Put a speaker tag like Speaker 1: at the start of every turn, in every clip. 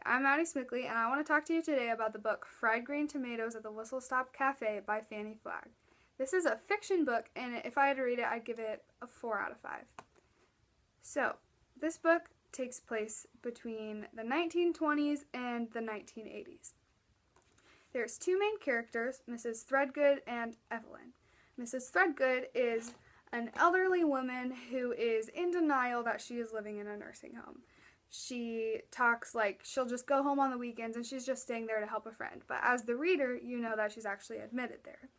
Speaker 1: I'm Maddie Smickley, and I want to talk to you today about the book Fried Green Tomatoes at the Whistle Stop Cafe by Fannie Flagg. This is a fiction book, and if I had to read it, I'd give it a 4 out of 5. So, this book takes place between the 1920s and the 1980s. There's two main characters, Mrs. Threadgood and Evelyn. Mrs. Threadgood is an elderly woman who is in denial that she is living in a nursing home. She talks like she'll just go home on the weekends and she's just staying there to help a friend. But as the reader, you know that she's actually admitted there.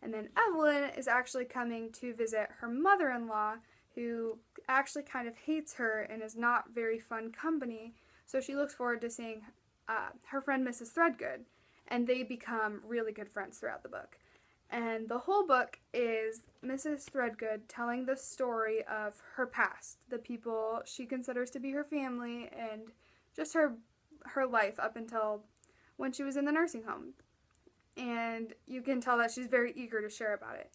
Speaker 1: And then Evelyn is actually coming to visit her mother-in-law, who actually kind of hates her and is not very fun company. So she looks forward to seeing her friend Mrs. Threadgood, and they become really good friends throughout the book. And the whole book is Mrs. Threadgood telling the story of her past, the people she considers to be her family, and just her life up until when she was in the nursing home. And you can tell that she's very eager to share about it.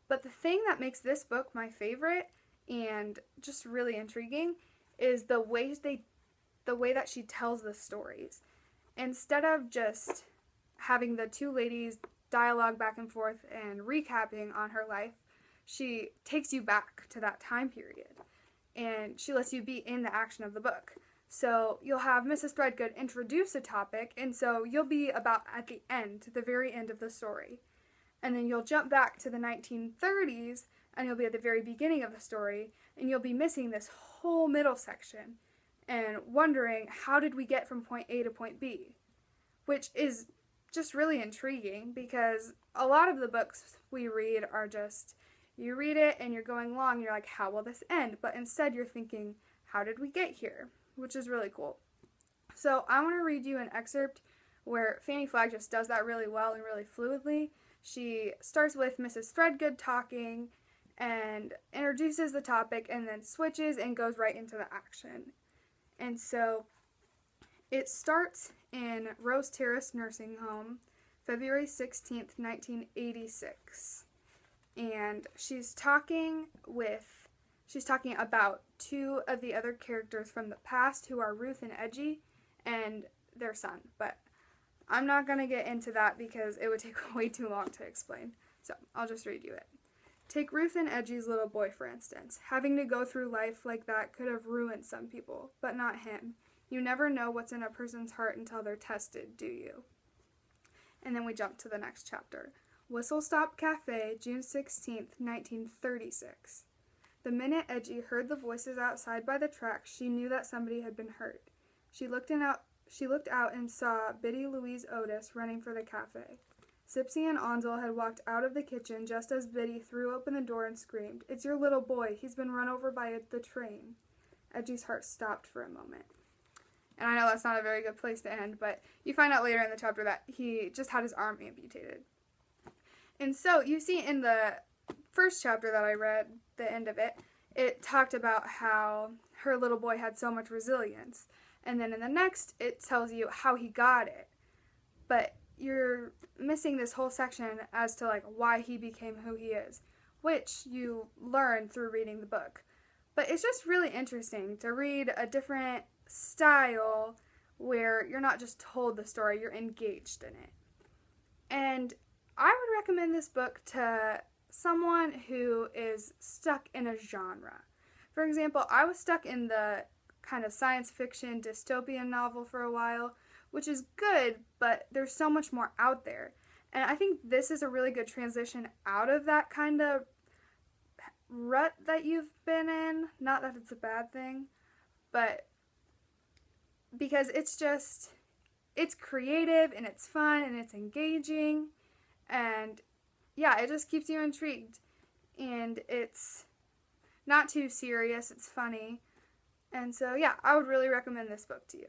Speaker 1: But the thing that makes this book my favorite and just really intriguing is the way that she tells the stories. Instead of just having the two ladies dialogue back and forth and recapping on her life, she takes you back to that time period and she lets you be in the action of the book. So you'll have Mrs. Threadgood introduce a topic, and so you'll be about at the end, the very end of the story. And then you'll jump back to the 1930s and you'll be at the very beginning of the story, and you'll be missing this whole middle section and wondering, how did we get from point A to point B? Which is just really intriguing, because a lot of the books we read are just, you read it and you're going along, you're like, how will this end? But instead you're thinking, how did we get here? Which is really cool. So I want to read you an excerpt where Fannie Flagg just does that really well and really fluidly. She starts with Mrs. Threadgood talking and introduces the topic and then switches and goes right into the action. And so it starts in Rose Terrace Nursing Home, February 16th, 1986. And she's talking about two of the other characters from the past, who are Ruth and Edgy, and their son. But I'm not going to get into that because it would take way too long to explain. So I'll just read you it. Take Ruth and Edgy's little boy, for instance. Having to go through life like that could have ruined some people, but not him. You never know what's in a person's heart until they're tested, do you? And then we jump to the next chapter. Whistle Stop Cafe, June 16th, 1936. The minute Edgy heard the voices outside by the tracks, she knew that somebody had been hurt. She looked out and saw Biddy Louise Otis running for the cafe. Sipsy and Ansel had walked out of the kitchen just as Biddy threw open the door and screamed, "It's your little boy. He's been run over by the train." Edgy's heart stopped for a moment. And I know that's not a very good place to end, but you find out later in the chapter that he just had his arm amputated. And so you see in the first chapter that I read, the end of it, it talked about how her little boy had so much resilience. And then in the next, it tells you how he got it. But you're missing this whole section as to like why he became who he is, which you learn through reading the book. But it's just really interesting to read a different style where you're not just told the story, you're engaged in it. And I would recommend this book to someone who is stuck in a genre. For example, I was stuck in the kind of science fiction dystopian novel for a while, which is good, but there's so much more out there. And I think this is a really good transition out of that kind of rut that you've been in. Not that it's a bad thing, but because it's creative and it's fun and it's engaging, and yeah, it just keeps you intrigued. And it's not too serious, it's funny. And so yeah, I would really recommend this book to you.